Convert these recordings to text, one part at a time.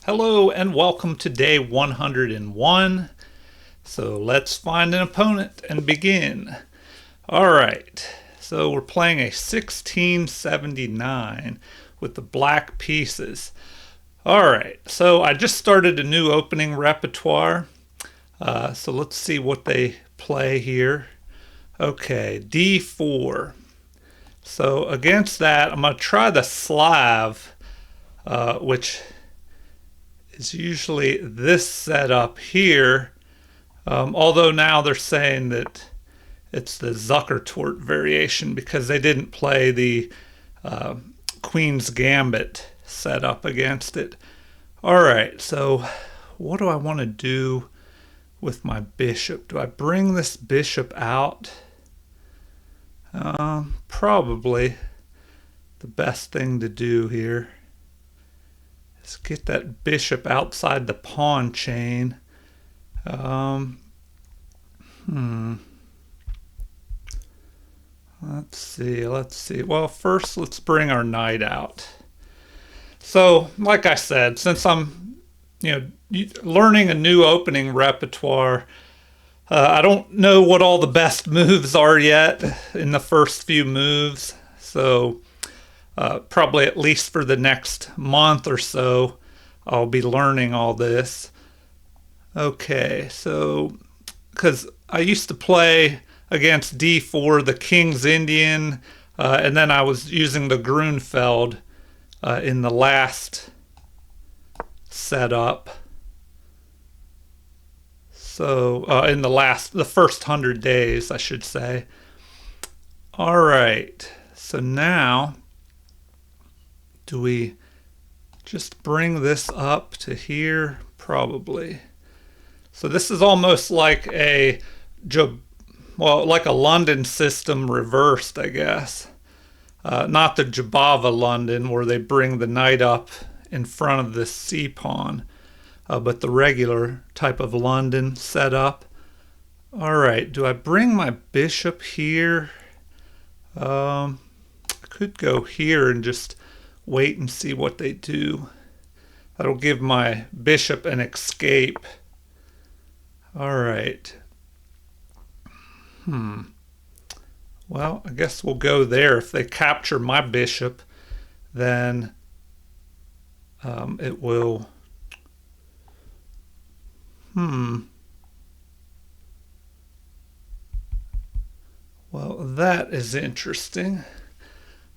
Hello and welcome to day 101. So let's find an opponent and begin. All right, so we're playing a 1679 with the black pieces. All right, so I just started a new opening repertoire. So let's see what they play here. Okay, D4. So against that, I'm going to try the Slav, which is usually this setup here. Although now they're saying that it's the Zuckertort variation because they didn't play the Queen's Gambit setup against it. All right, so what do I want to do with my bishop? Do I bring this bishop out? Probably the best thing to do here is get that bishop outside the pawn chain. Let's see. Well, first let's bring our knight out. So, like I said, since I'm, learning a new opening repertoire, I don't know what all the best moves are yet in the first few moves. So, probably at least for the next month or so, I'll be learning all this. Okay, so because I used to play against D4, the King's Indian, and then I was using the Grunfeld in the last setup. So in the first 100 days, I should say. All right. So now, do we just bring this up to here? Probably. So this is almost like like a London system reversed, I guess. Not the Jabava London where they bring the knight up in front of the c pawn, but the regular type of London setup. All right, do I bring my bishop here? I could go here and just wait and see what they do. That'll give my bishop an escape. All right. Well, I guess we'll go there. If they capture my bishop, then it will. Well, that is interesting.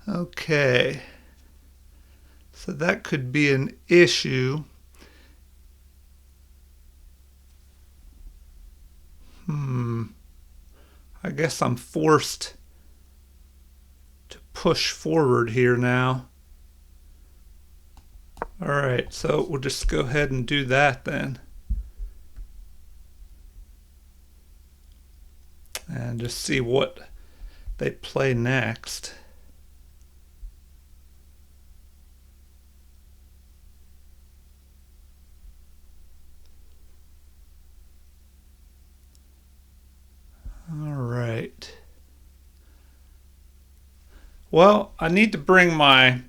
Okay. So that could be an issue. I guess I'm forced to push forward here now. All right, so we'll just go ahead and do that then. And just see what they play next. All right. Well, I need to bring my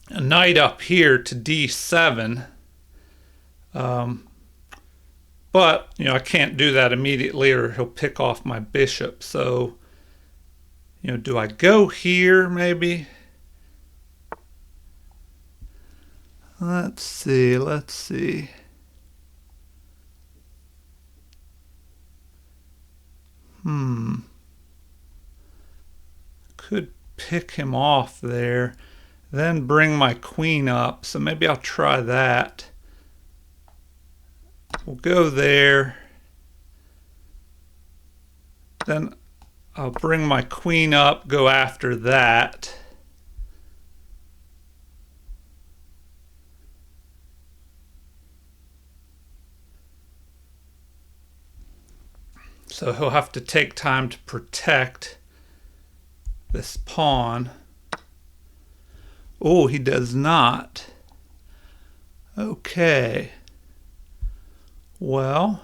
knight up here to d7. But, I can't do that immediately or he'll pick off my bishop. So, do I go here maybe? Let's see. Could pick him off there, then bring my queen up. So maybe I'll try that. We'll go there. Then I'll bring my queen up, go after that. So he'll have to take time to protect this pawn. Oh, he does not. Okay. Well,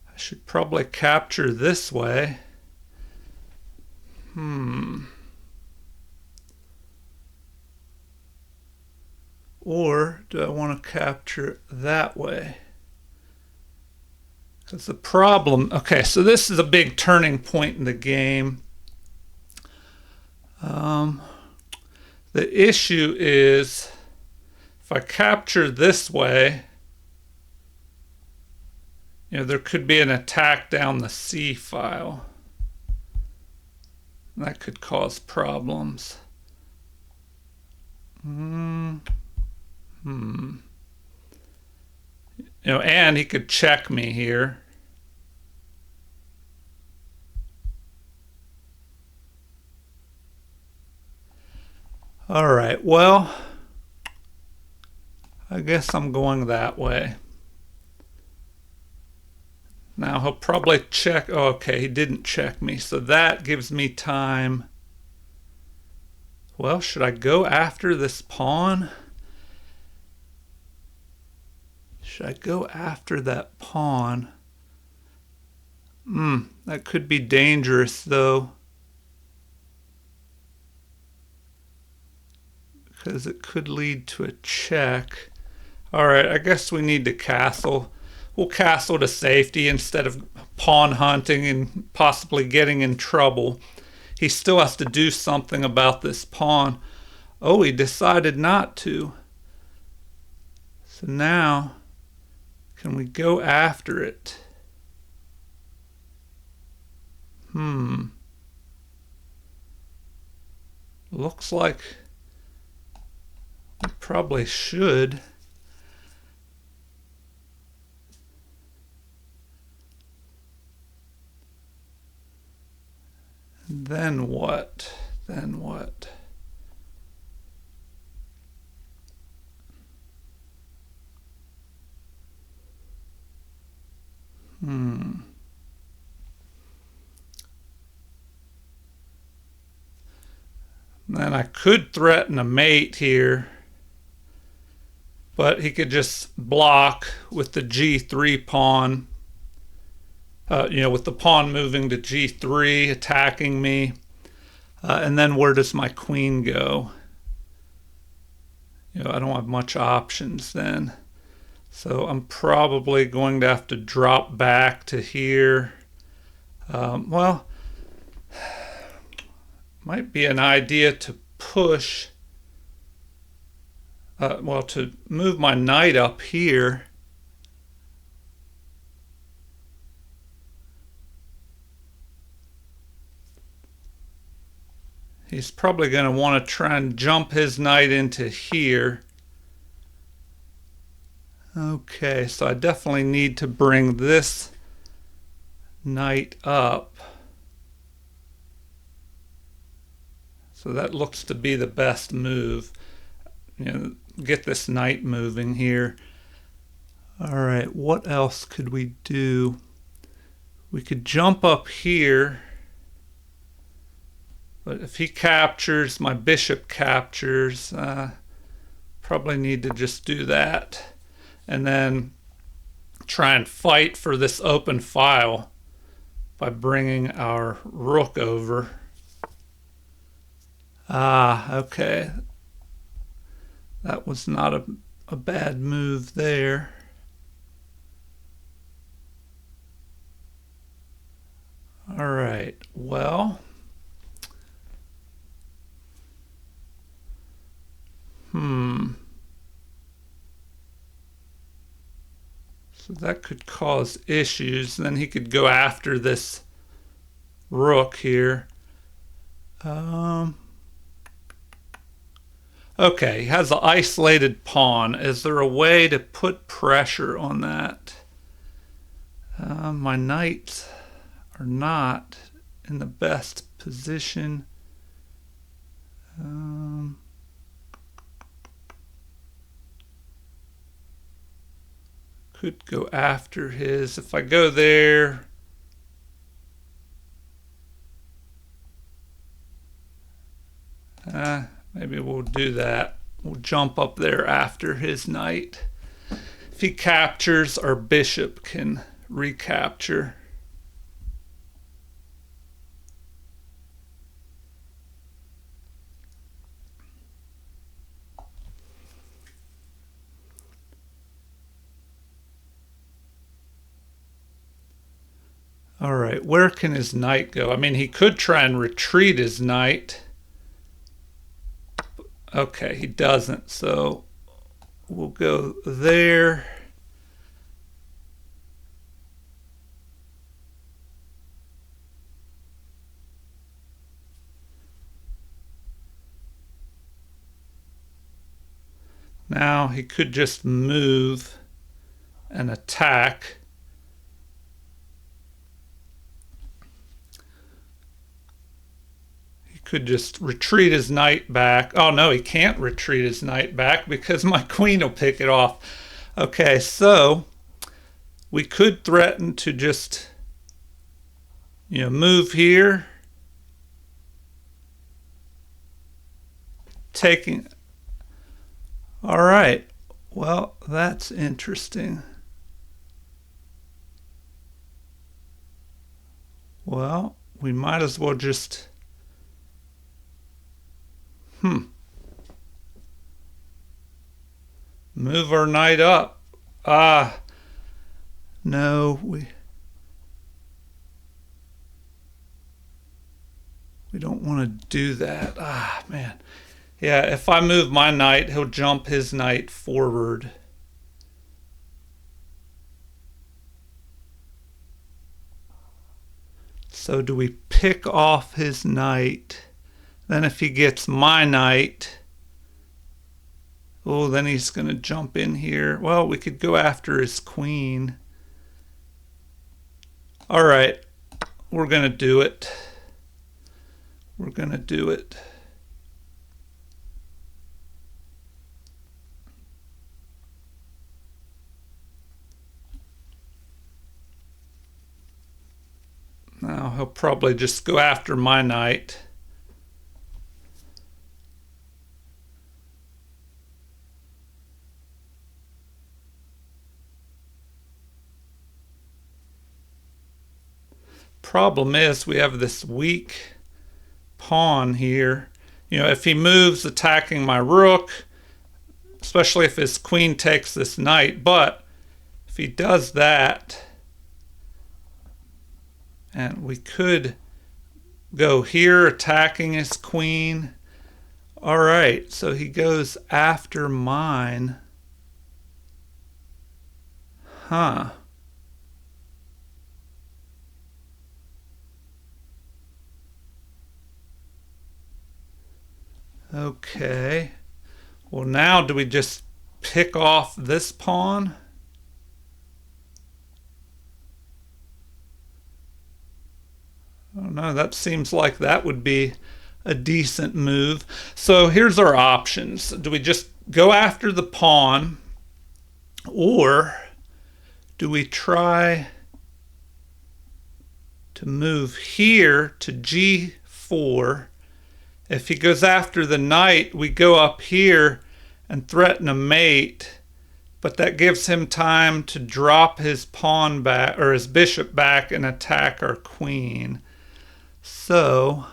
I should probably capture this way. Or do I want to capture it that way? Because the problem, okay, so this is a big turning point in the game. The issue is if I capture this way, there could be an attack down the C file. That could cause problems. And he could check me here. All right, well, I guess I'm going that way. Now he'll probably check. Oh, okay, he didn't check me, so that gives me time. Well, should I go after this pawn? Should I go after that pawn? That could be dangerous, though. Because it could lead to a check. Alright, I guess we need to castle. We'll castle to safety instead of pawn hunting and possibly getting in trouble. He still has to do something about this pawn. Oh, he decided not to. So now, can we go after it? Looks like we probably should. Then what? Then what? Then I could threaten a mate here, but he could just block with the G3 pawn. With the pawn moving to G3, attacking me. And then where does my queen go? I don't have much options then. So I'm probably going to have to drop back to here. Well, might be an idea to push, to move my knight up here. He's probably going to want to try and jump his knight into here. Okay, so I definitely need to bring this knight up. So that looks to be the best move. Get this knight moving here. All right, what else could we do? We could jump up here. But if he captures, my bishop captures. Probably need to just do that. And then try and fight for this open file by bringing our rook over. Okay. That was not a bad move there. All right, well. So that could cause issues. Then he could go after this rook here. Okay, he has an isolated pawn. Is there a way to put pressure on that? My knights are not in the best position. Could go after his. If I go there, maybe we'll do that. We'll jump up there after his knight. If he captures, our bishop can recapture. All right, where can his knight go? I mean, he could try and retreat his knight. Okay, he doesn't, so we'll go there. Now he could just move and attack. He could just retreat his knight back. Oh no, he can't retreat his knight back because my queen will pick it off. Okay, so we could threaten to just, move here. Taking. All right. Well, that's interesting. Well, we might as well just. Move our knight up. No, we don't want to do that. Man. Yeah, if I move my knight, he'll jump his knight forward. So do we pick off his knight? Then if he gets my knight, oh, then he's going to jump in here. Well, we could go after his queen. All right, we're going to do it. We're going to do it. Now he'll probably just go after my knight. Problem is we have this weak pawn here. If he moves attacking my rook, especially if his queen takes this knight, but if he does that, and we could go here attacking his queen. All right, so he goes after mine. Huh. Okay. Well, now do we just pick off this pawn? Oh no, that seems like that would be a decent move. So here's our options. Do we just go after the pawn, or do we try to move here to g4? If he goes after the knight, we go up here and threaten a mate, but that gives him time to drop his pawn back, or his bishop back, and attack our queen. So,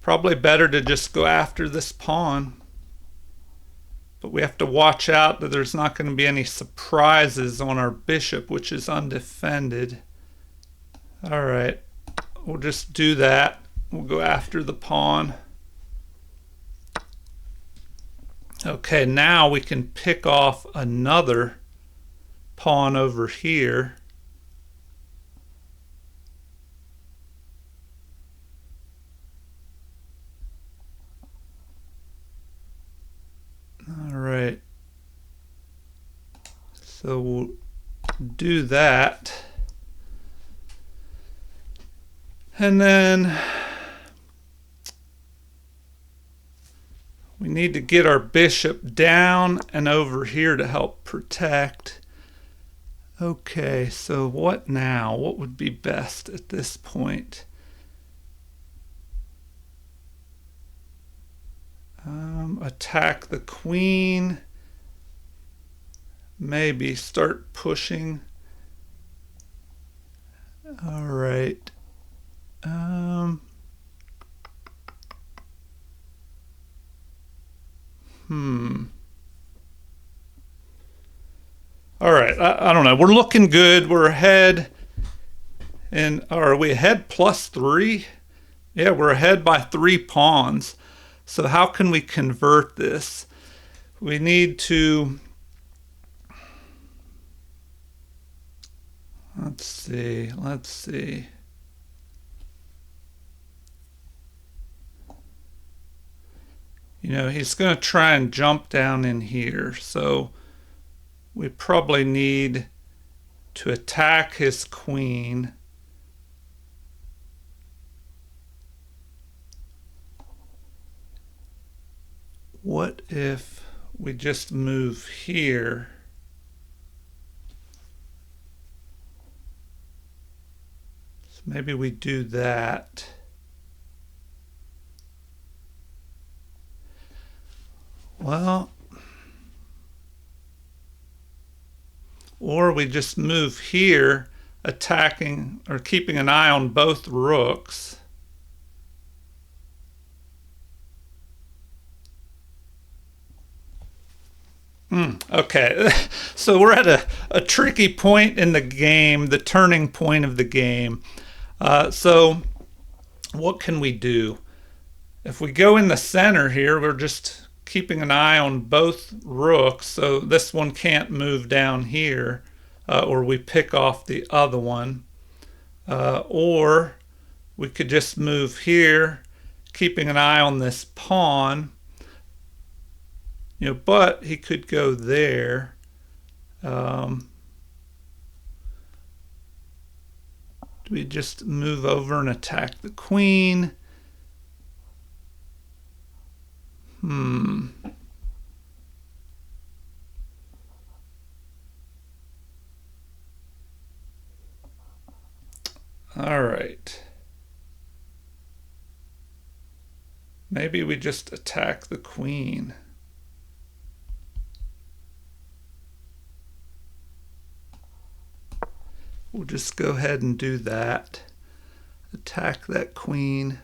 probably better to just go after this pawn. But we have to watch out that there's not going to be any surprises on our bishop, which is undefended. All right, we'll just do that. We'll go after the pawn. Okay, now we can pick off another pawn over here. All right, so we'll do that. And then we need to get our bishop down and over here to help protect. Okay, so what now? What would be best at this point? Attack the queen. Maybe start pushing. All right. All right, I don't know. We're looking good. We're ahead. And are we ahead +3? Yeah, we're ahead by 3 pawns. So how can we convert this? We need to, let's see. You know, he's going to try and jump down in here. So we probably need to attack his queen. What if we just move here? So maybe we do that. Well, or we just move here, attacking or keeping an eye on both rooks. Okay, so we're at a tricky point in the game, the turning point of the game. So what can we do? If we go in the center here, we're just keeping an eye on both rooks, so this one can't move down here, or we pick off the other one. Or we could just move here, keeping an eye on this pawn. You know, but he could go there. Do we just move over and attack the queen? All right. Maybe we just attack the queen. We'll just go ahead and do that. Attack that queen.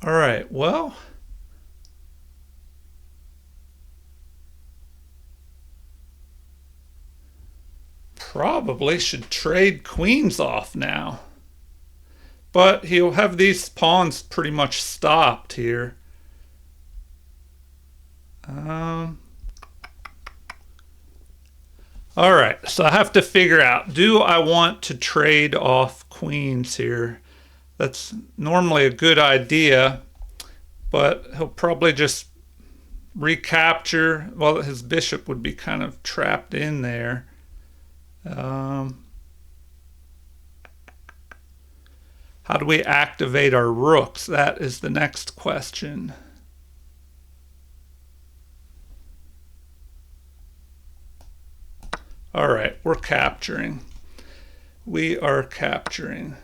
All right, well, probably should trade queens off now. But he'll have these pawns pretty much stopped here. All right, so I have to figure out, do I want to trade off queens here? That's normally a good idea, but he'll probably just recapture. Well, his bishop would be kind of trapped in there. How do we activate our rooks? That is the next question. All right, we're capturing. We are capturing.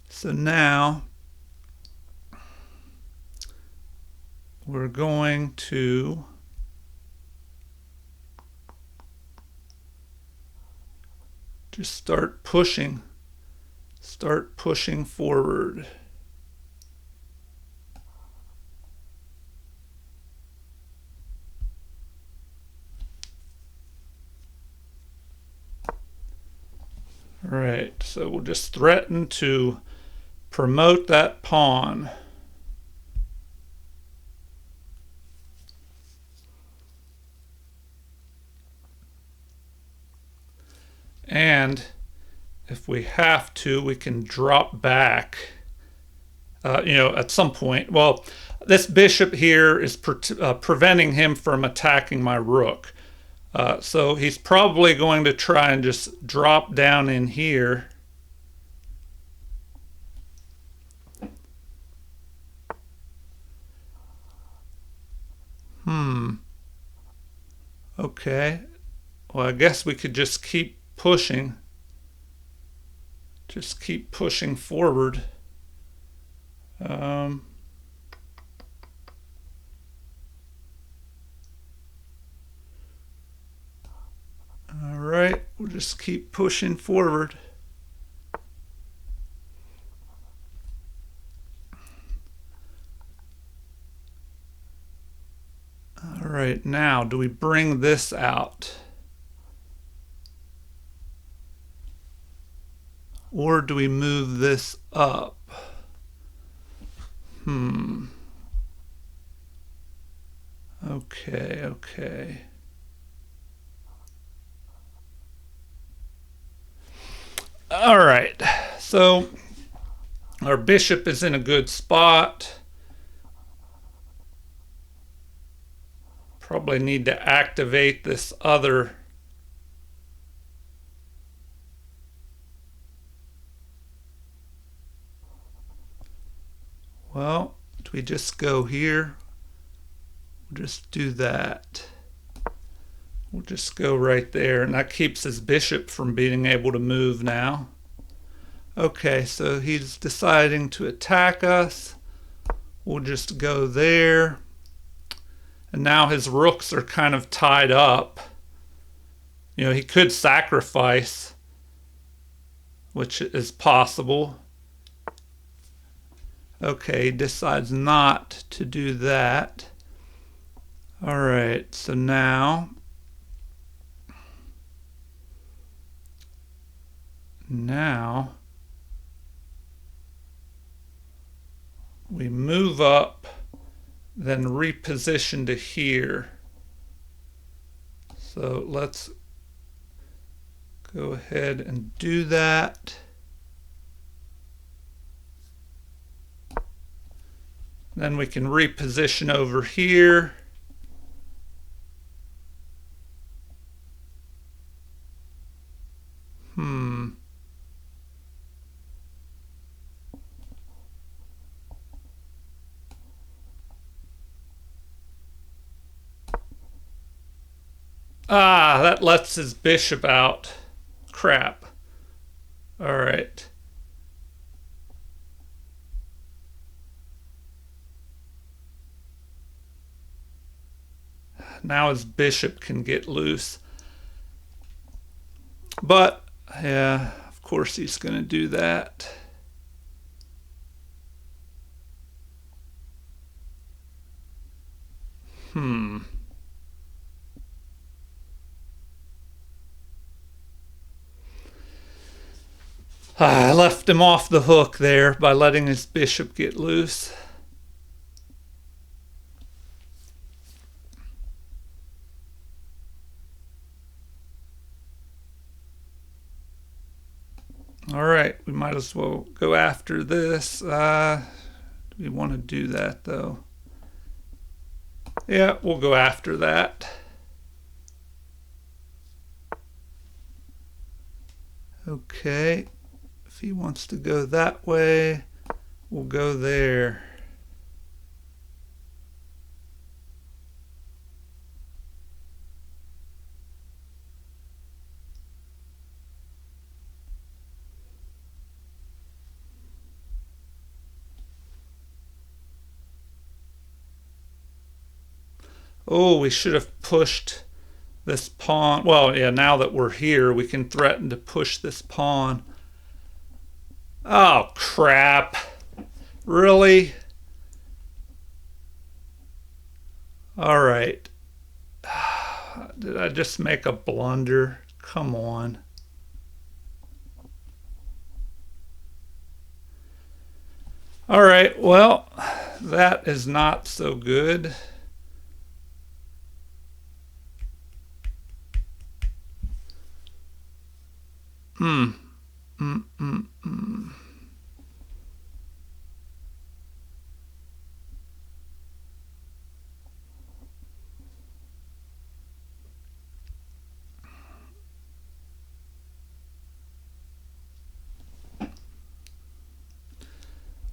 So now we're going to just start pushing forward. All right, so we'll just threaten to promote that pawn. And if we have to, we can drop back, you know, at some point. Well, this bishop here is preventing him from attacking my rook. So he's probably going to try and just drop down in here. Okay. Well, I guess we could just keep pushing. Just keep pushing forward. All right, we're we'll just keep pushing forward. All right, now do we bring this out? Or do we move this up? Okay. All right, so our bishop is in a good spot. Probably need to activate this other. Well, do we just go here? We'll just do that. We'll just go right there, and that keeps his bishop from being able to move now. Okay, so he's deciding to attack us. We'll just go there. And now his rooks are kind of tied up. You know, he could sacrifice, which is possible. Okay, he decides not to do that. All right, so now we move up, then reposition to here. So let's go ahead and do that. Then we can reposition over here. Ah, that lets his bishop out. Crap. All right. Now his bishop can get loose. But, yeah, of course he's going to do that. I left him off the hook there by letting his bishop get loose. All right, we might as well go after this. Do we want to do that though? Yeah, we'll go after that. Okay, if he wants to go that way, we'll go there. Oh, we should have pushed this pawn. Well, yeah, now that we're here, we can threaten to push this pawn. Oh, crap. Really? All right. Did I just make a blunder? Come on. All right, well, that is not so good.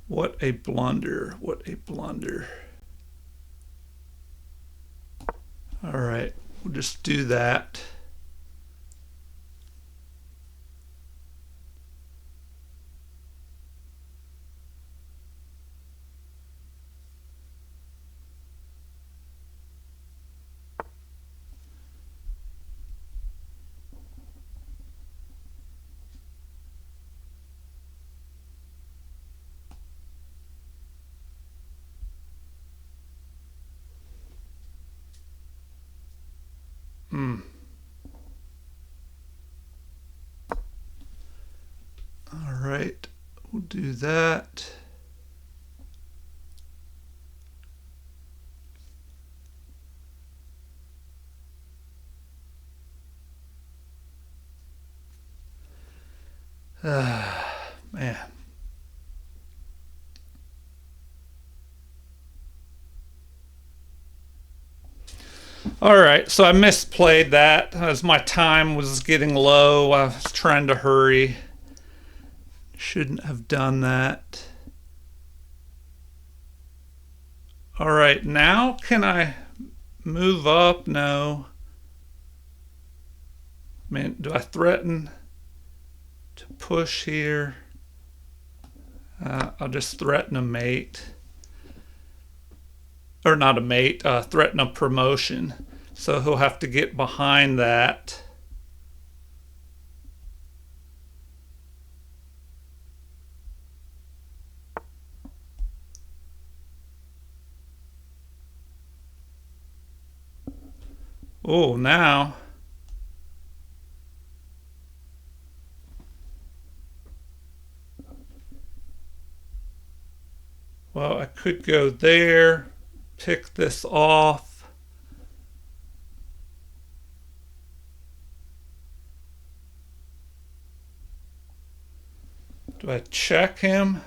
What a blunder. What a blunder. All right, we'll just do that. do that. Man. All right, so I misplayed that as my time was getting low. I was trying to hurry. Shouldn't have done that. All right, now can I move up? No. I mean, do I threaten to push here? I'll just threaten a mate. Or not a mate, threaten a promotion. So he'll have to get behind that. Oh, now. Well, I could go there, pick this off. Do I check him?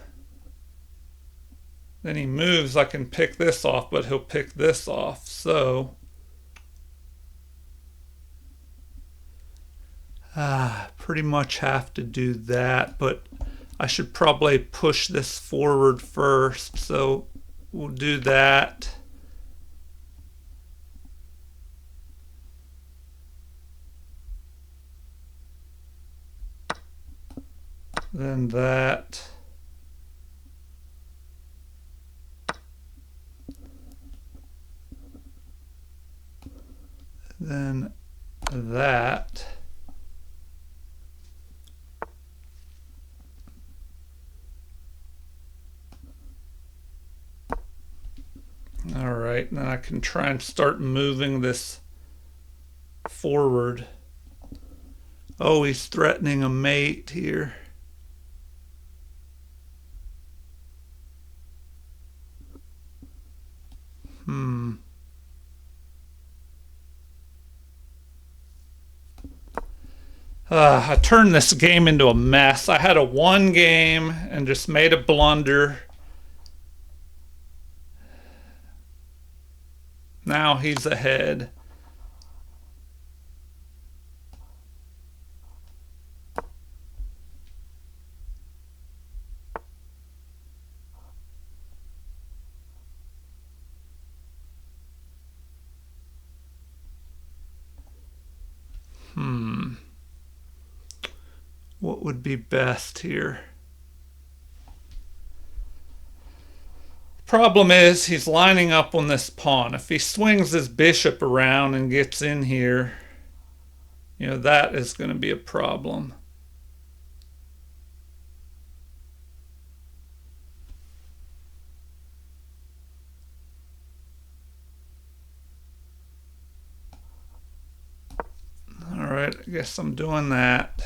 Then he moves, I can pick this off, but he'll pick this off. So, pretty much have to do that, but I should probably push this forward first. So we'll do that. Then that. Then that. All right, now I can try and start moving this forward. Oh, he's threatening a mate here. I turned this game into a mess. I had a one game and just made a blunder. Now he's ahead. What would be best here? Problem is, he's lining up on this pawn. If he swings his bishop around and gets in here, that is going to be a problem. All right, I guess I'm doing that.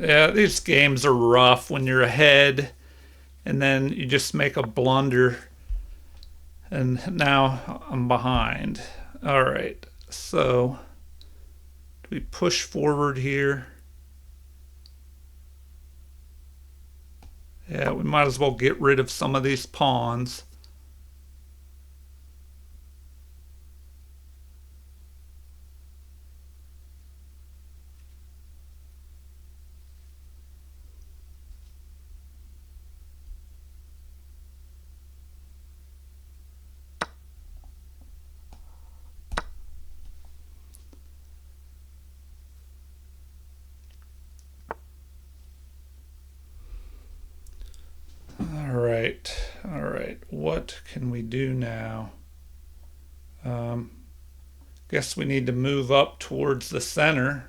Yeah, these games are rough when you're ahead and then you just make a blunder and now I'm behind. All right, so do we push forward here? Yeah, we might as well get rid of some of these pawns. All right. What can we do now? Guess we need to move up towards the center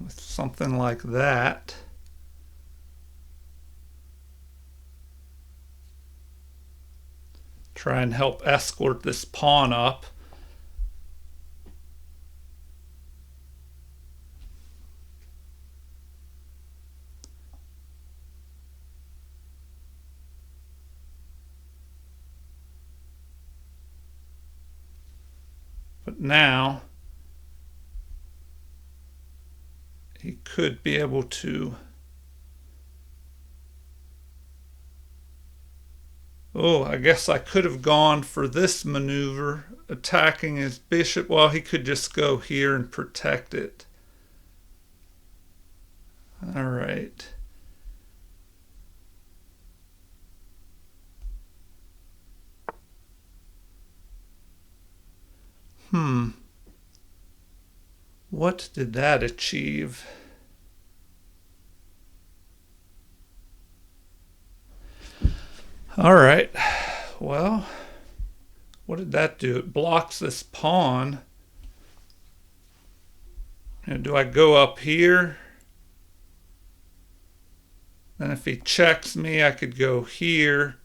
with something like that. Try and help escort this pawn up. But now he could be able to... Oh, I guess I could have gone for this maneuver, attacking his bishop. Well, he could just go here and protect it. All right. What did that achieve? All right. Well, what did that do? It blocks this pawn. And do I go up here? Then if he checks me, I could go here.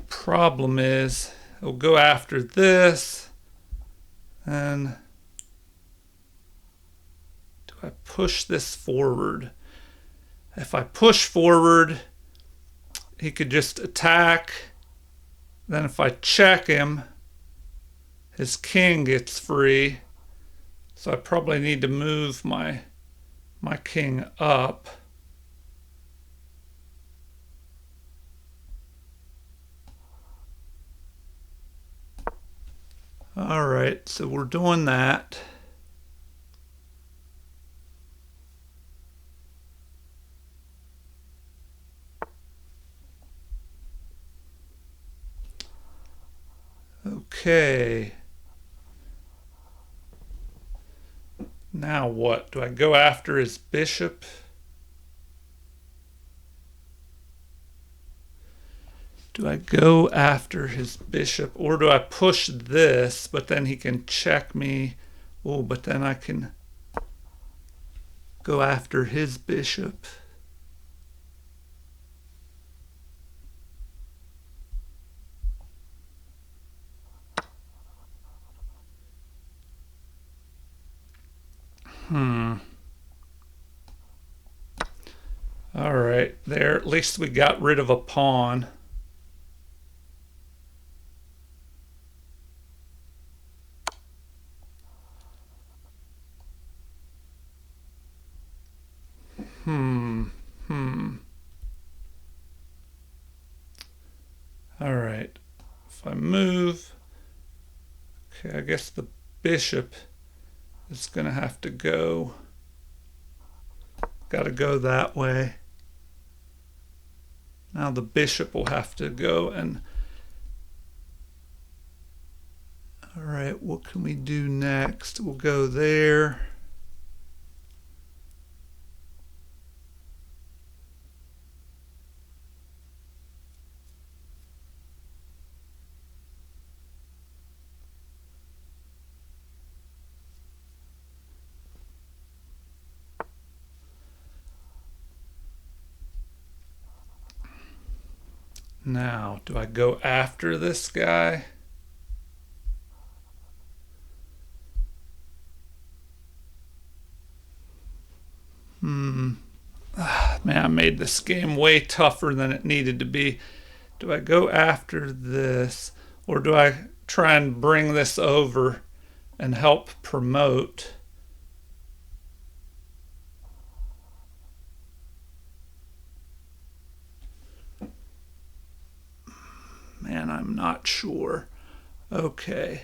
Problem is, he'll go after this. And do I push this forward? If I push forward, he could just attack. Then if I check him, his king gets free. So I probably need to move my king up. All right, so we're doing that. Okay. Now what? Do I go after his bishop? Do I go after his bishop, or do I push this, but then he can check me? Oh, but then I can go after his bishop. All right, there, at least we got rid of a pawn. All right, if I move, okay, I guess the bishop is going to have to go. Got to go that way. Now the bishop will have to go and... All right, what can we do next? We'll go there. Now, do I go after this guy? Man, I made this game way tougher than it needed to be. Do I go after this, or do I try and bring this over and help promote? Man, I'm not sure. Okay.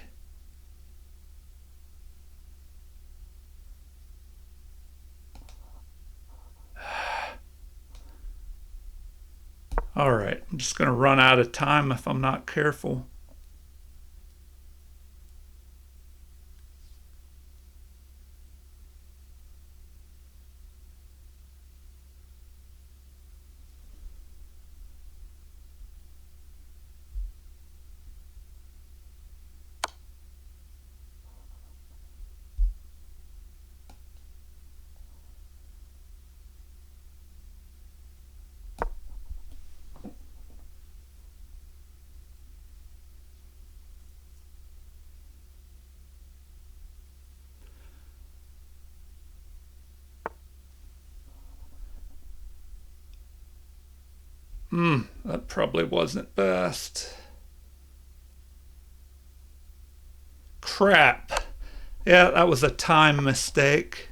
All right, I'm just going to run out of time if I'm not careful. That probably wasn't best. Crap. Yeah, that was a time mistake.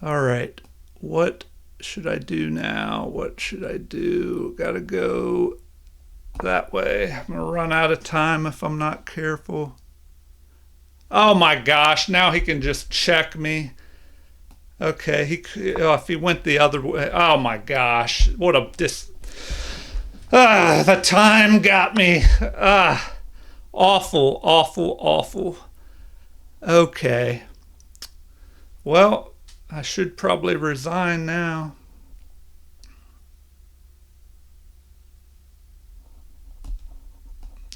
All right. What should I do now? What should I do? Gotta go that way. I'm gonna run out of time if I'm not careful. Oh my gosh, now he can just check me. Okay, if he went the other way. Oh my gosh, what a the time got me. Awful, awful, awful. Okay. Well, I should probably resign now.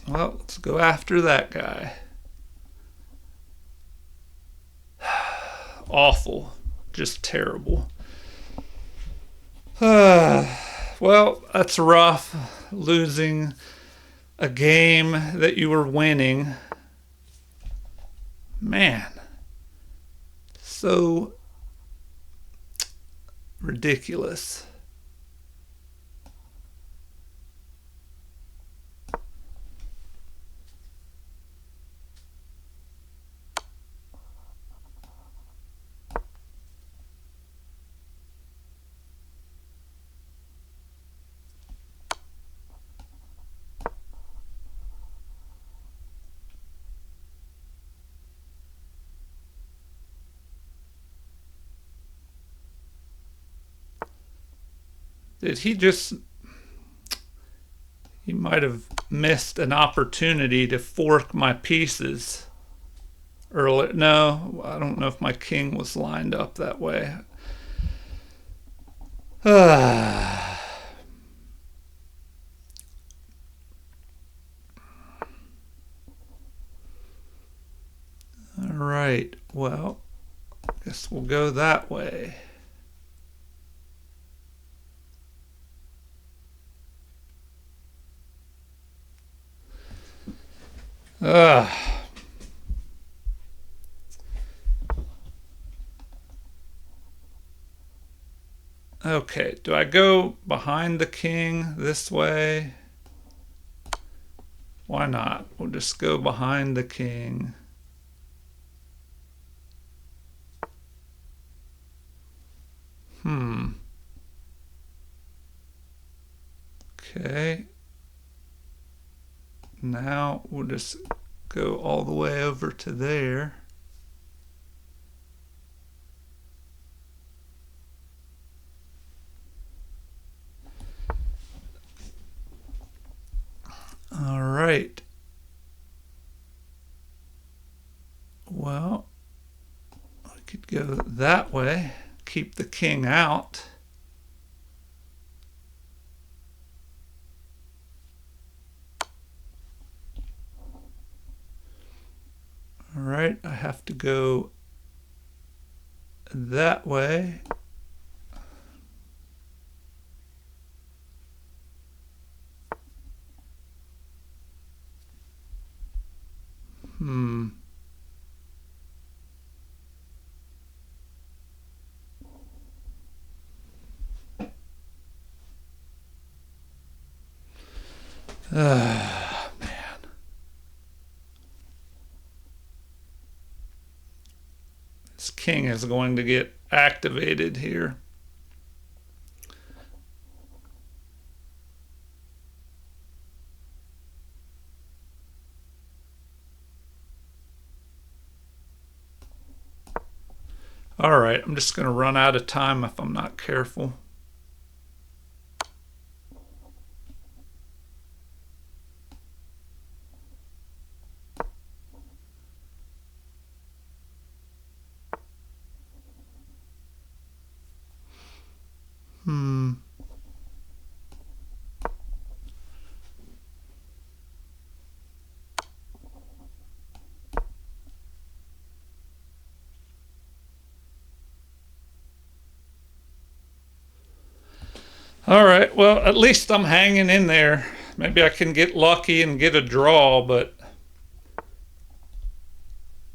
Well, let's go after that guy. Awful. Just terrible. Well, that's rough. Losing a game that you were winning. Man. So ridiculous. Did he just... He might have missed an opportunity to fork my pieces earlier. No, I don't know if my king was lined up that way. All right, well, I guess we'll go that way. Okay, do I go behind the king this way? Why not? We'll just go behind the king. Okay. Now we'll just go all the way over to there. All right. Well, I could go that way, keep the king out. All right, I have to go that way. Man. This king is going to get activated here. All right, I'm just going to run out of time if I'm not careful. All right, well, at least I'm hanging in there. Maybe I can get lucky and get a draw, but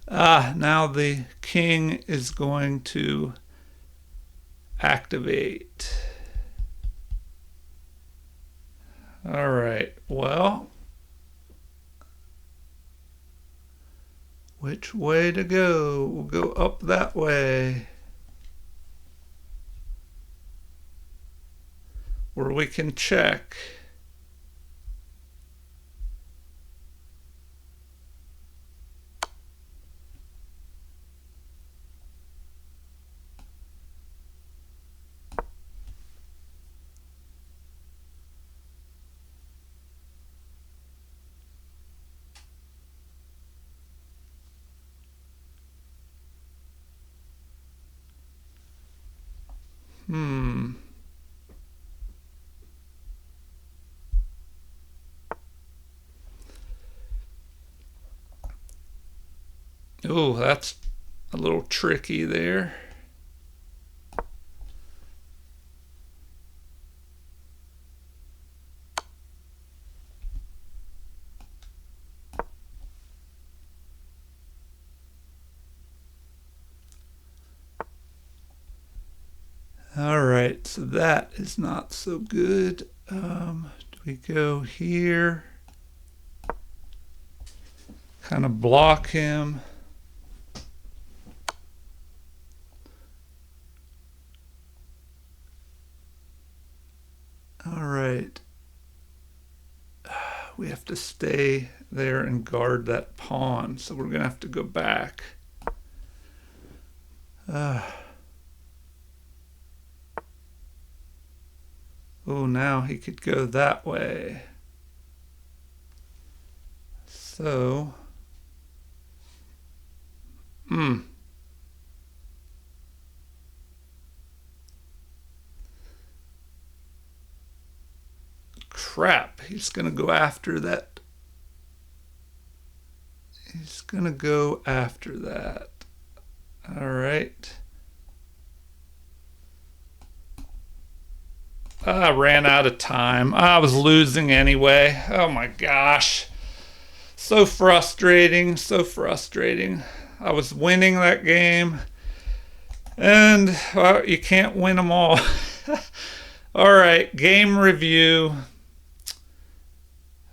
now the king is going to activate. All right, well, which way to go? We'll go up that way. Where we can check. Oh, that's a little tricky there. All right, so that is not so good. Do we go here? Kind of block him. All right. We have to stay there and guard that pawn, so we're going to have to go back. Oh, now he could go that way. So, crap, he's going to go after that. He's going to go after that. All right. I ran out of time. I was losing anyway. Oh my gosh. So frustrating, so frustrating. I was winning that game, and well, you can't win them all. All right, game review.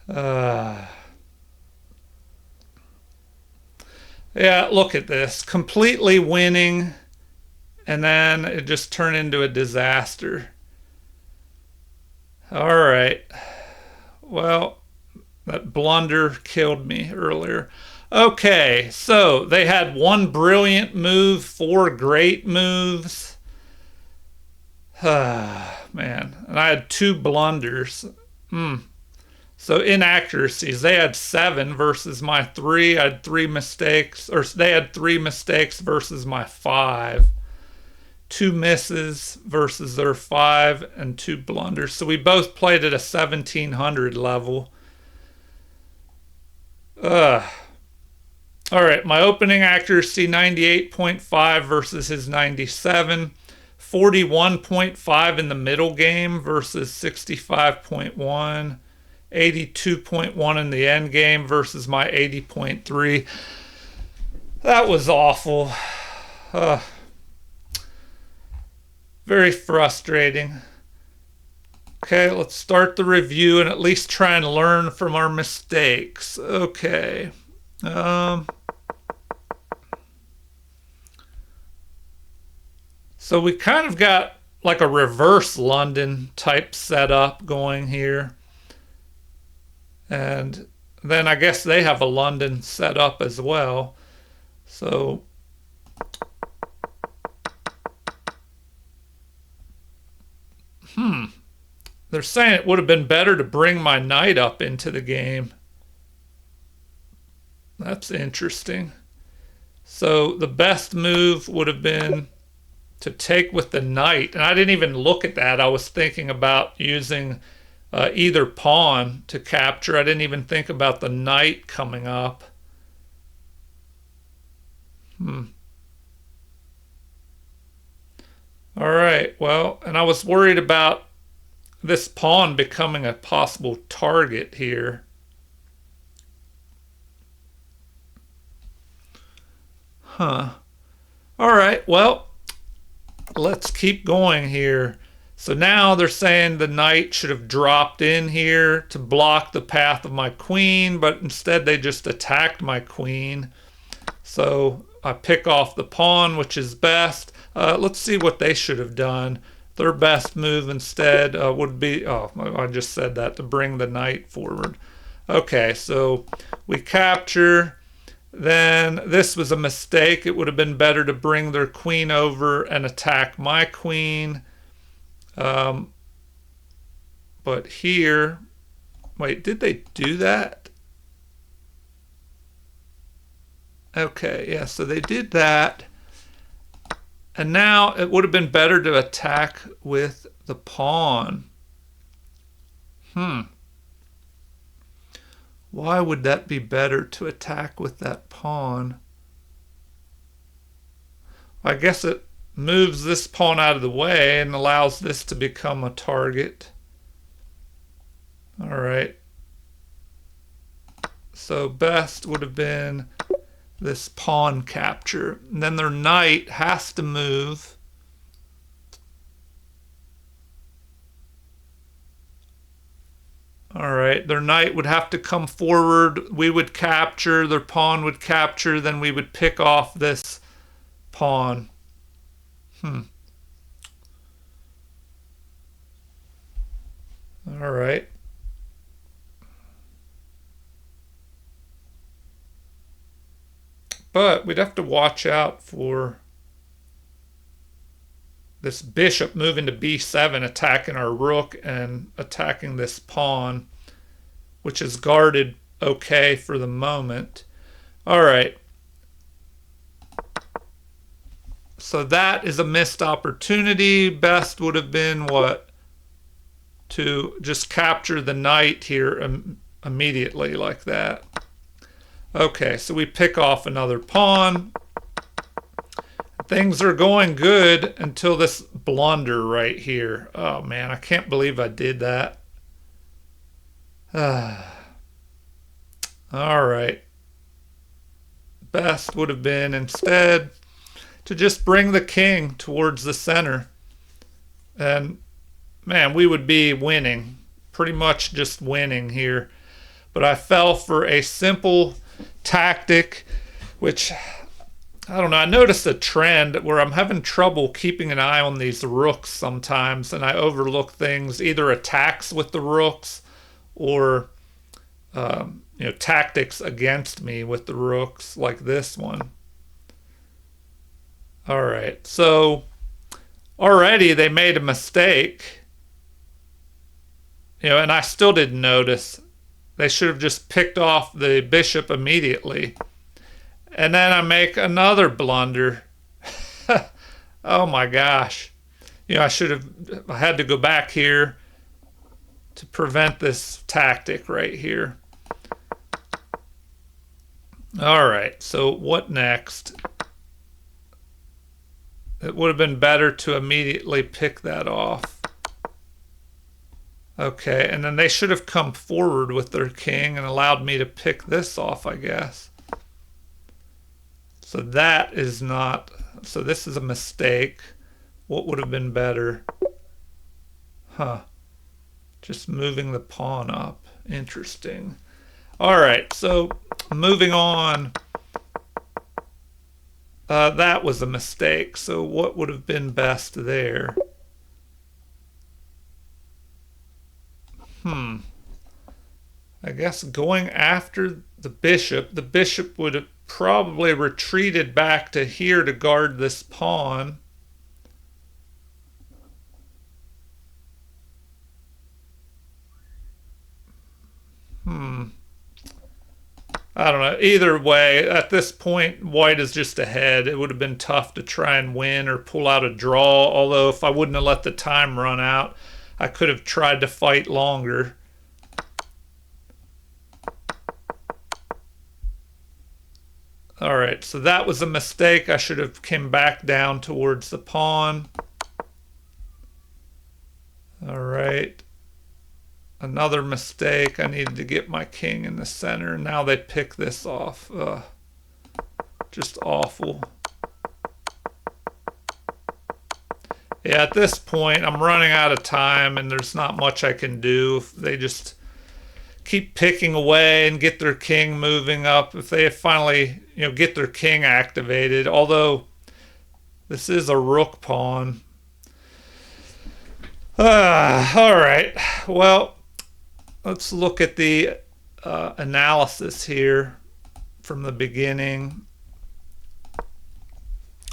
Yeah, look at this. Completely winning, and then it just turned into a disaster. All right. Well, that blunder killed me earlier. Okay, so they had one brilliant move, four great moves. Man, and I had two blunders. So inaccuracies. They had 7 versus my 3. I had 3 mistakes, or they had 3 mistakes versus my 5. 2 misses versus their 5, and 2 blunders. So we both played at a 1700 level. All right, my opening accuracy 98.5 versus his 97. 41.5 in the middle game versus 65.1. 82.1 in the end game versus my 80.3. That was awful. Very frustrating. Okay, let's start the review and at least try and learn from our mistakes. Okay. So we kind of got like a reverse London type setup going here. And then I guess they have a London setup as well. So they're saying it would have been better to bring my knight up into the game. That's interesting. So the best move would have been to take with the knight. And I didn't even look at that. I was thinking about using either pawn to capture. I didn't even think about the knight coming up. All right, well, and I was worried about this pawn becoming a possible target here. All right, well, let's keep going here. So now they're saying the knight should have dropped in here to block the path of my queen, but instead they just attacked my queen. So I pick off the pawn, which is best. Let's see what they should have done. Their best move instead would be, oh, I just said that, to bring the knight forward. Okay, so we capture. Then this was a mistake. It would have been better to bring their queen over and attack my queen. But here, wait, did they do that? Okay, yeah, so they did that. And now it would have been better to attack with the pawn. Why would that be better, to attack with that pawn? I guess it moves this pawn out of the way and allows this to become a target. All right. So best would have been this pawn capture. And then their knight has to move. All right, their knight would have to come forward. We would capture, their pawn would capture, then we would pick off this pawn. All right. But we'd have to watch out for this bishop moving to b7, attacking our rook and attacking this pawn, which is guarded okay for the moment. All right. So that is a missed opportunity. Best would have been what? To just capture the knight here immediately like that. Okay, so we pick off another pawn. Things are going good until this blunder right here. Oh man, I can't believe I did that. All right. Best would have been instead to just bring the king towards the center. And man, we would be winning. Pretty much just winning here. But I fell for a simple tactic, which, I don't know, I noticed a trend where I'm having trouble keeping an eye on these rooks sometimes, and I overlook things, either attacks with the rooks or tactics against me with the rooks, like this one. All right, so already they made a mistake, and I still didn't notice. They should have just picked off the bishop immediately. And then I make another blunder. Oh my gosh. I I had to go back here to prevent this tactic right here. All right, so what next? It would have been better to immediately pick that off. Okay, and then they should have come forward with their king and allowed me to pick this off, I guess. So that is not, so this is a mistake. What would have been better? Just moving the pawn up. Interesting. All right, so moving on. That was a mistake. So what would have been best there? I guess going after the bishop would have probably retreated back to here to guard this pawn. I don't know. Either way, at this point, white is just ahead. It would have been tough to try and win or pull out a draw, although if I wouldn't have let the time run out, I could have tried to fight longer. All right, so that was a mistake. I should have come back down towards the pawn. All right. Another mistake. I needed to get my king in the center. Now they pick this off. Just awful. Yeah, at this point, I'm running out of time and there's not much I can do. If they just keep picking away and get their king moving up. If they finally, get their king activated, although this is a rook pawn. All right. Well, let's look at the analysis here from the beginning.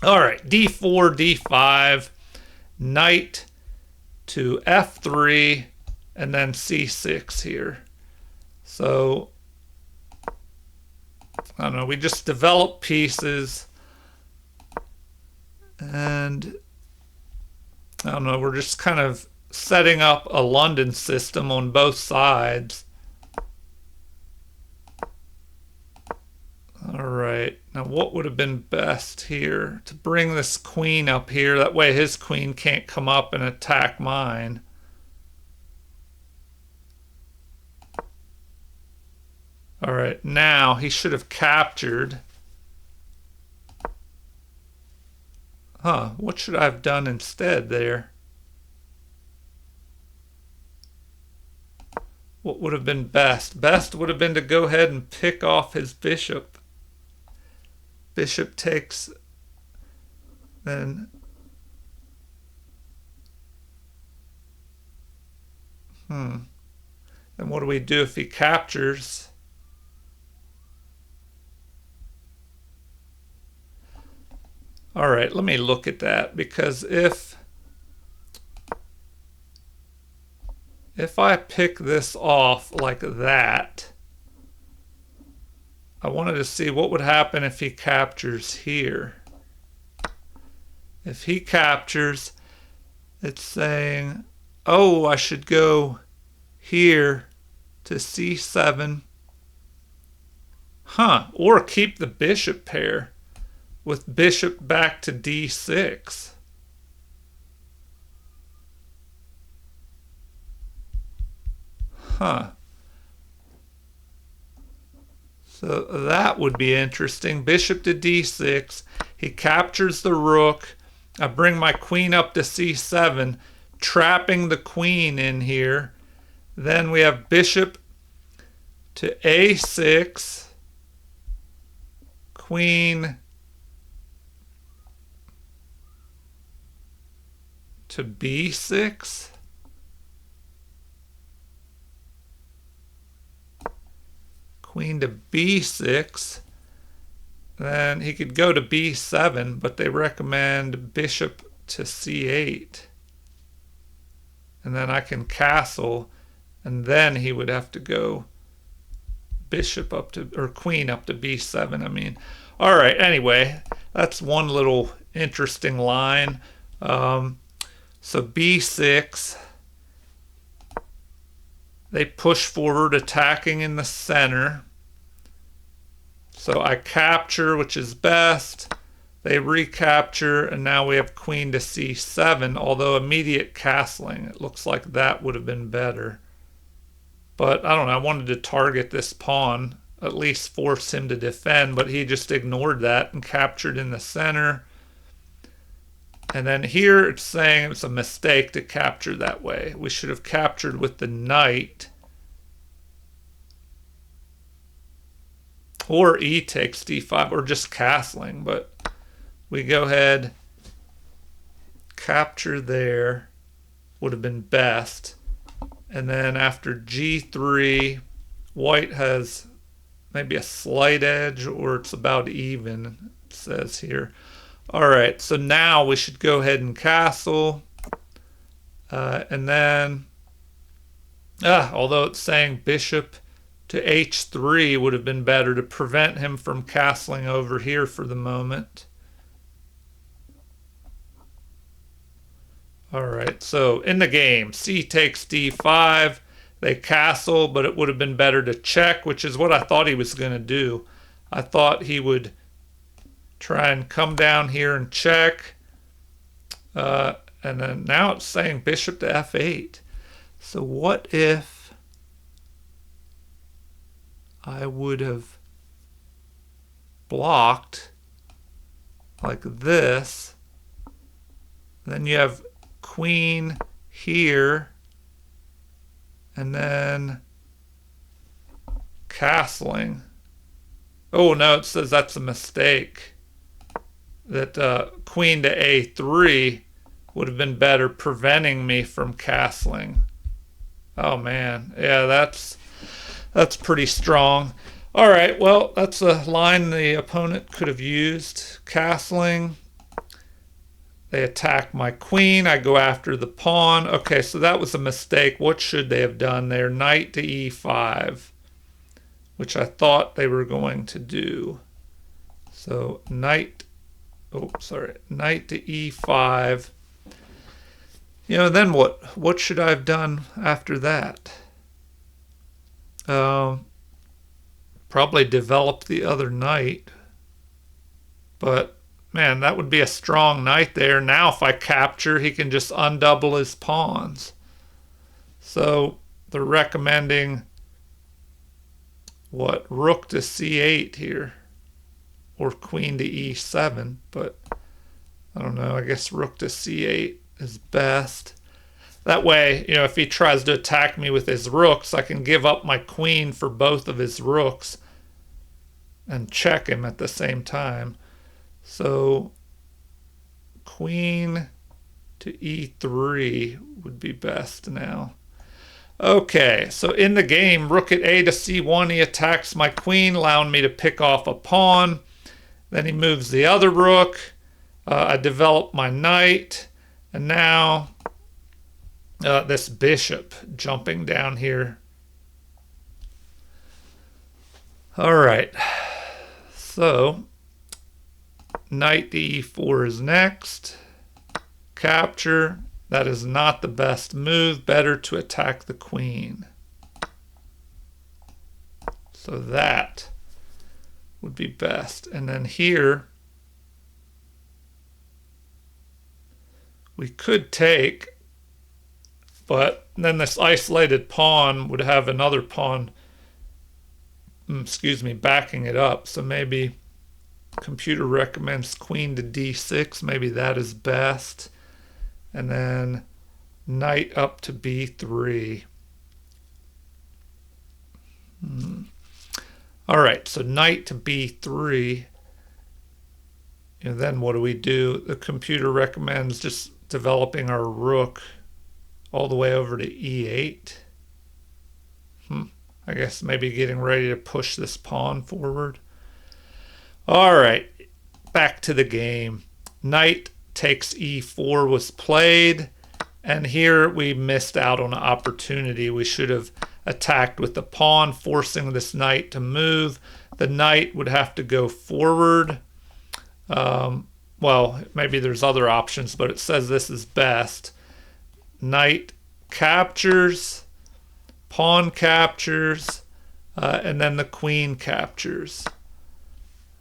All right, d4, d5, knight to f3, and then c6 here. So, I don't know, we just develop pieces, and I don't know, we're just kind of setting up a London system on both sides. All right, now what would have been best here? To bring this queen up here, that way his queen can't come up and attack mine. All right, now he should have captured. What should I have done instead there? What would have been best? Best would have been to go ahead and pick off his bishop. Bishop takes, then then what do we do if he captures? All right, let me look at that, because if I pick this off like that, I wanted to see what would happen if he captures here. If he captures, it's saying, oh, I should go here to c7. Or keep the bishop pair with bishop back to d6. So that would be interesting. Bishop to d6. He captures the rook. I bring my queen up to c7, trapping the queen in here. Then we have bishop to a6. Queen to b6. Queen to b6. Then he could go to b7, but they recommend bishop to c8. And then I can castle, and then he would have to go bishop up to, or queen up to b7, I mean. All right, anyway, that's one little interesting line. So b6, they push forward, attacking in the center. So I capture, which is best. They recapture, and now we have queen to c7, although immediate castling, it looks like that would have been better. But I don't know, I wanted to target this pawn, at least force him to defend, but he just ignored that and captured in the center. And then here it's saying it's a mistake to capture that way. We should have captured with the knight. Or e takes d5, or just castling, but we go ahead, capture there, would have been best. And then after g3, white has maybe a slight edge, or it's about even, it says here. All right, so now we should go ahead and castle. And then, although it's saying bishop to h3 would have been better to prevent him from castling over here for the moment. All right, so in the game, c takes d5. They castle, but it would have been better to check, which is what I thought he was going to do. I thought he would try and come down here and check. And then now it's saying bishop to f8. So what if I would have blocked like this? Then you have queen here, and then castling. Oh no, it says that's a mistake. That queen to a3 would have been better, preventing me from castling. Oh man, yeah, that's pretty strong. All right, well, that's a line the opponent could have used. Castling. They attack my queen. I go after the pawn. Okay, so that was a mistake. What should they have done there? Knight to e5, which I thought they were going to do. So knight to e5. You know, then what? What should I have done after that? Probably develop the other knight. But, man, that would be a strong knight there. Now if I capture, he can just undouble his pawns. So they're recommending, what, rook to c8 here. Or queen to e7. But, I don't know, I guess rook to c8 is best. That way, you know, if he tries to attack me with his rooks, I can give up my queen for both of his rooks and check him at the same time. So queen to e3 would be best now. Okay, so in the game, rook at a to c1, he attacks my queen, allowing me to pick off a pawn. Then he moves the other rook. I develop my knight. And now this bishop jumping down here. All right. So knight to e4 is next. Capture. That is not the best move. Better to attack the queen. So that would be best. And then here, we could take, but then this isolated pawn would have another pawn, backing it up. So maybe computer recommends queen to d6. Maybe that is best. And then knight up to b3. All right, so knight to b3. And then what do we do? The computer recommends just developing our rook all the way over to e8. I guess maybe getting ready to push this pawn forward. All right, back to the game. Knight takes e4 was played, and here we missed out on an opportunity. We should have attacked with the pawn, forcing this knight to move. The knight would have to go forward. Well, maybe there's other options, but it says this is best. Knight captures, pawn captures, and then the queen captures.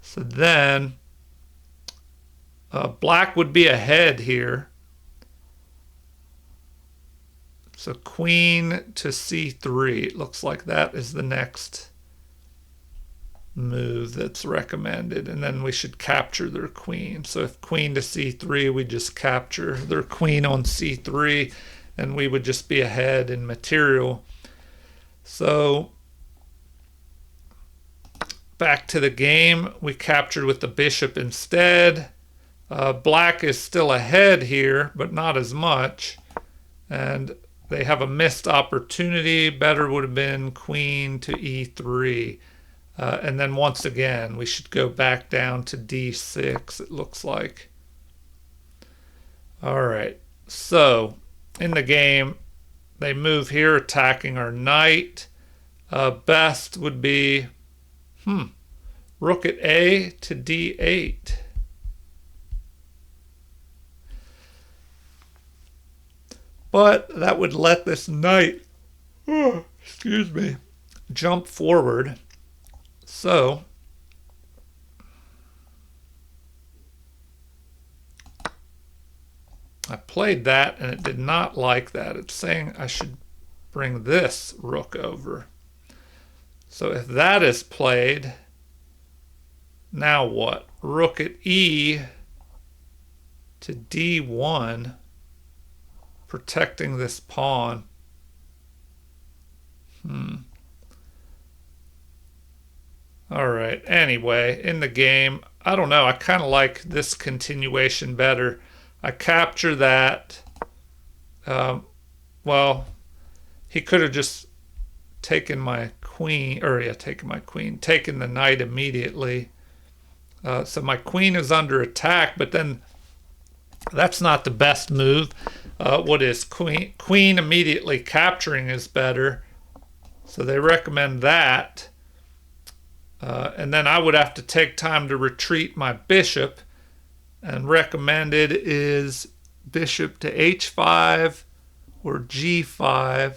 So then black would be ahead here. So queen to c3. It looks like that is the next move that's recommended, and then we should capture their queen. So if queen to c3, we just capture their queen on c3, and we would just be ahead in material. So back to the game, we captured with the bishop instead. Black is still ahead here, but not as much, and they have a missed opportunity. Better would have been queen to e3. And then once again, we should go back down to d6, it looks like. All right, so in the game, they move here, attacking our knight. Best would be, rook at a to d8. But that would let this knight, jump forward. So I played that, and it did not like that. It's saying I should bring this rook over. So if that is played, now what? Rook at e to d1. protecting this pawn. All right. Anyway, in the game, I don't know. I kind of like this continuation better. I capture that. Well, he could have just taken my queen, or yeah, taken the knight immediately. So my queen is under attack, but then that's not the best move. What is queen immediately capturing is better. So they recommend that. And then I would have to take time to retreat my bishop. And recommended is bishop to h5 or g5.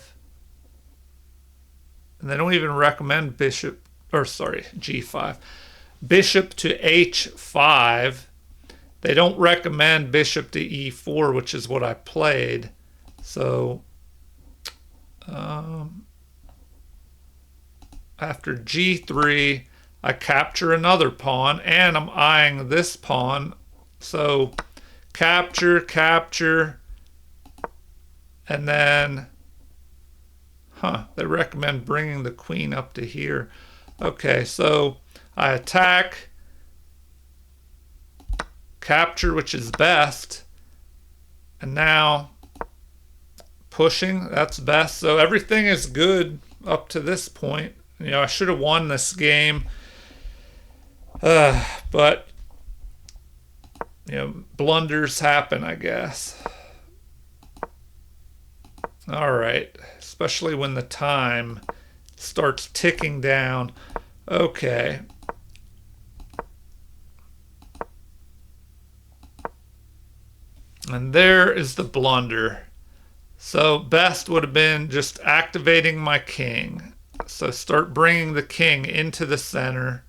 And they don't even recommend g5. Bishop to h5. They don't recommend bishop to e4, which is what I played. So after g3, I capture another pawn, and I'm eyeing this pawn. So capture, and then, they recommend bringing the queen up to here. Okay, so I attack, capture, which is best, and now pushing, that's best. So everything is good up to this point. I should have won this game, but blunders happen, I guess. All right, especially when the time starts ticking down. Okay. And there is the blunder. So best would have been just activating my king. So start bringing the king into the center.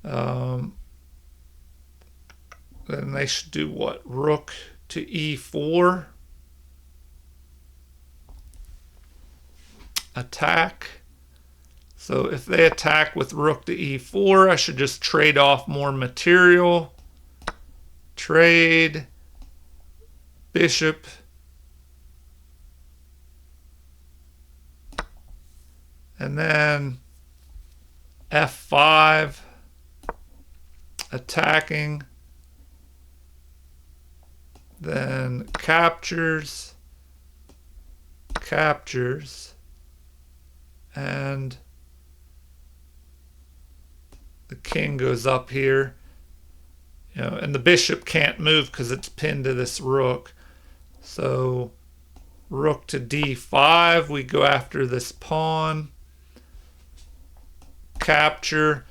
Then they should do what? Rook to e4. Attack. So if they attack with rook to e4, I should just trade off more material. Trade. Bishop. And then f5. Attacking. Then captures. And the king goes up here. And the bishop can't move because it's pinned to this rook. So rook to d5, we go after this pawn. Capture.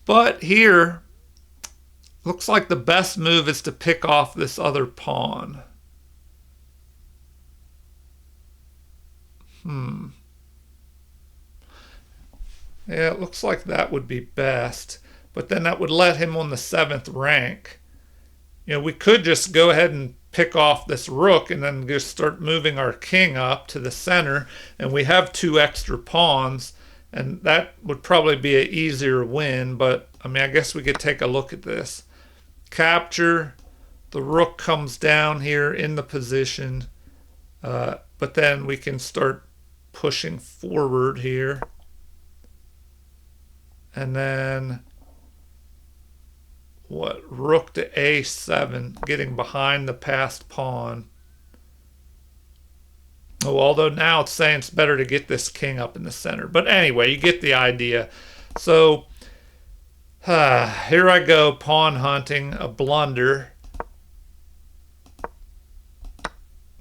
But here, looks like the best move is to pick off this other pawn. Yeah, it looks like that would be best. But then that would let him on the 7th rank. We could just go ahead and pick off this rook and then just start moving our king up to the center. And we have 2 extra pawns. And that would probably be an easier win. But, I guess we could take a look at this. Capture. The rook comes down here in the position. But then we can start pushing forward here. And then, rook to a7, getting behind the passed pawn. Although now it's saying it's better to get this king up in the center. But anyway, you get the idea. So, here I go, pawn hunting, a blunder.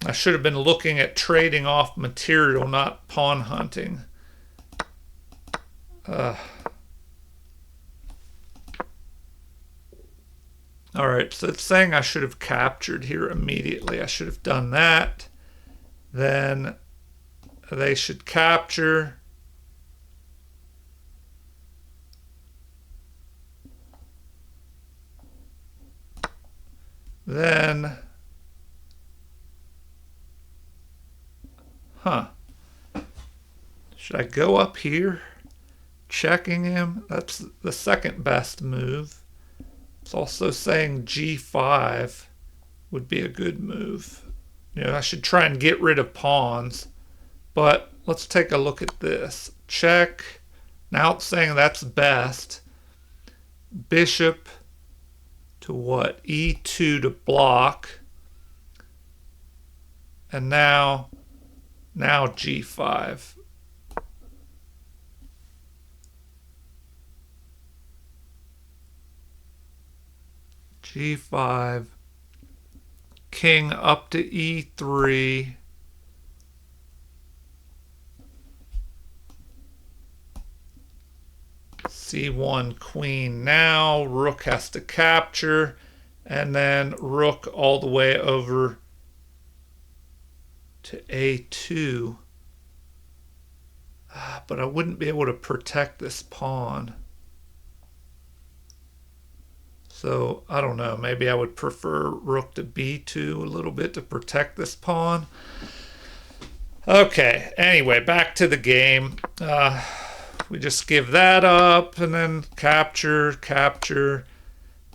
I should have been looking at trading off material, not pawn hunting. All right, so it's saying I should have captured here immediately. I should have done that. Then they should capture. Then, should I go up here? Checking him? That's the second best move. It's also saying g5 would be a good move. I should try and get rid of pawns. But let's take a look at this. Check. Now it's saying that's best. Bishop to what? E2 to block. And now G5. G5. King up to E3. C1 queen now. Rook has to capture. And then rook all the way over to A2. But I wouldn't be able to protect this pawn. So I don't know. Maybe I would prefer rook to B2 a little bit to protect this pawn. Okay. Anyway, back to the game. We just give that up and then capture,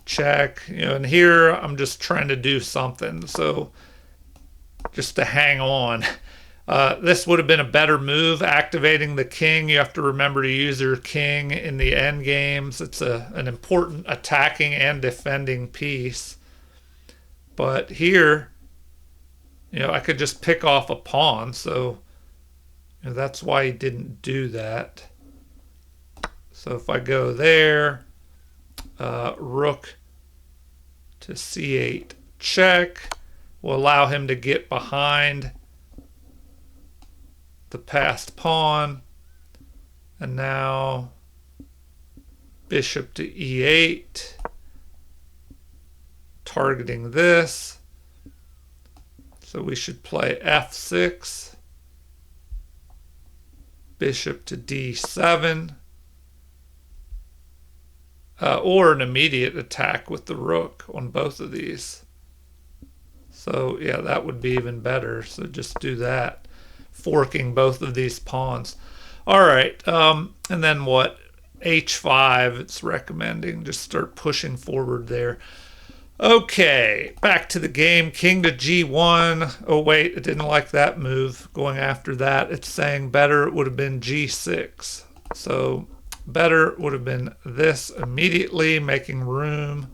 check. And here I'm just trying to do something. So just to hang on. This would have been a better move, activating the king. You have to remember to use your king in the end games. It's an important attacking and defending piece. But here, I could just pick off a pawn. So that's why he didn't do that. So if I go there, rook to C8 check will allow him to get behind the passed pawn. And now bishop to E8, targeting this. So we should play F6, bishop to D7. Or an immediate attack with the rook on both of these. So yeah, that would be even better. So just do that, forking both of these pawns. All right, and then what? H5, it's recommending. Just start pushing forward there. Okay, back to the game. King to G1. Oh wait, it didn't like that move. Going after that, it's saying better it would have been G6. So better would have been this immediately, making room.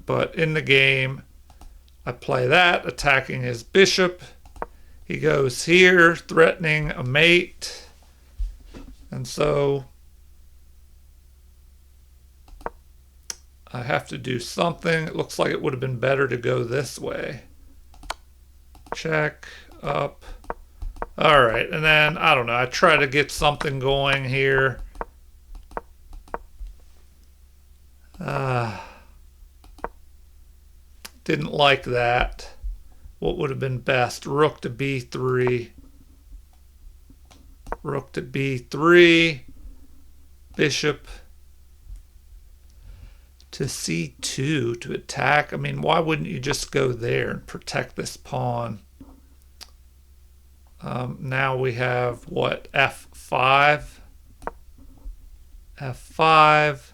But in the game, I play that, attacking his bishop. He goes here, threatening a mate. And so I have to do something. It looks like it would have been better to go this way. Check, up. All right, and then, I don't know, I try to get something going here. Didn't like that. What would have been best? Rook to B3. Rook to B3. Bishop to C2 to attack. I mean, why wouldn't you just go there and protect this pawn? Now we have what? F5. F5.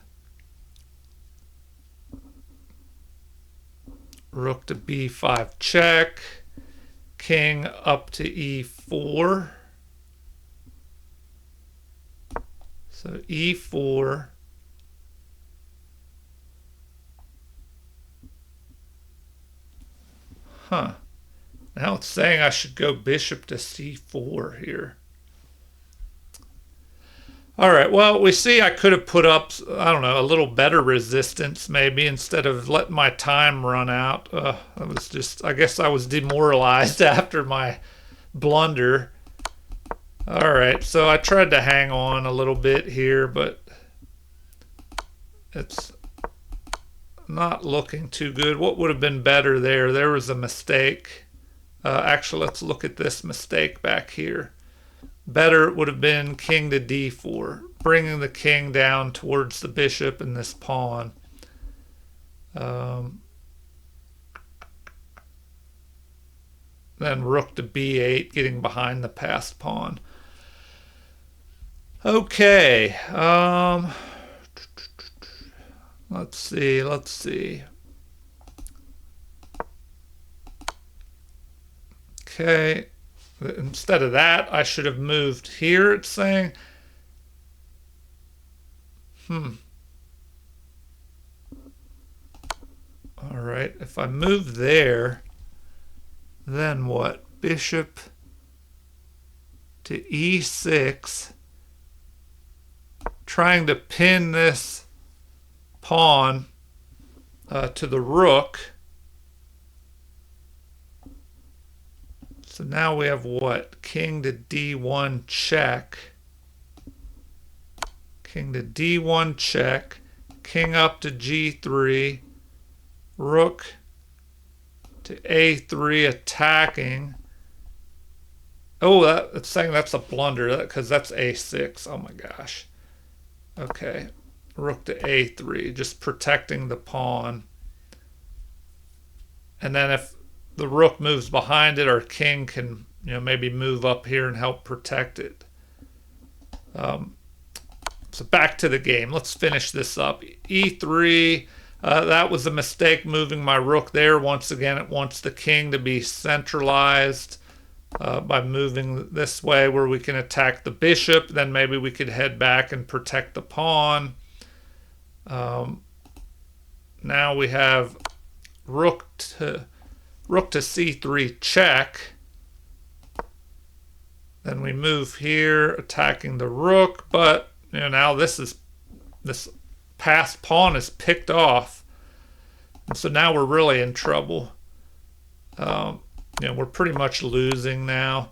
Rook to B5 check. King up to E4. So E4. Huh. Now it's saying I should go bishop to C4 here. All right, well, we see I could have put up, I don't know, a little better resistance maybe instead of letting my time run out. I was just, I guess I was demoralized after my blunder. All right, so I tried to hang on a little bit here, but it's not looking too good. What would have been better there? There was a mistake. Actually, let's look at this mistake back here. Better would have been king to D4, bringing the king down towards the bishop and this pawn. Then rook to B8, getting behind the passed pawn. Okay. Let's see. Okay. Instead of that, I should have moved here, it's saying. All right. If I move there, then what? Bishop to e6. Trying to pin this pawn to the rook. So now we have what? King to d1 check. King to d1 check. King up to g3. Rook to a3 attacking. Oh, that's saying that's a blunder because that's a6. Oh my gosh. Okay. Rook to a3, just protecting the pawn. And then if the rook moves behind it, our king can, maybe move up here and help protect it. So back to the game. Let's finish this up. e3. That was a mistake moving my rook there. Once again, it wants the king to be centralized by moving this way where we can attack the bishop. Then maybe we could head back and protect the pawn. Now we have rook to c3 check. Then we move here, attacking the rook, but now this passed pawn is picked off, and so now we're really in trouble. We're pretty much losing now.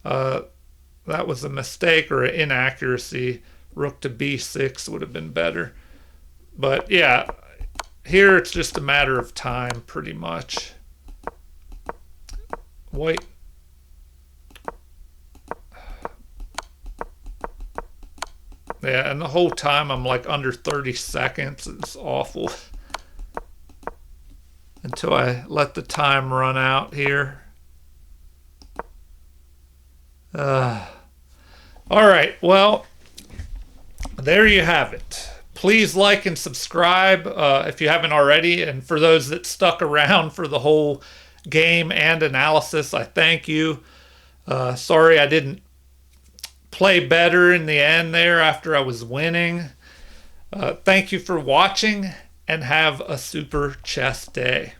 That was a mistake or an inaccuracy. Rook to b6 would have been better, but yeah, here it's just a matter of time, pretty much. White. Yeah, and the whole time I'm like under 30 seconds. It's awful. Until I let the time run out here. All right, well, there you have it. Please like and subscribe if you haven't already. And for those that stuck around for the whole game and analysis, I thank you. Sorry I didn't play better in the end there after I was winning. Thank you for watching and have a super chess day.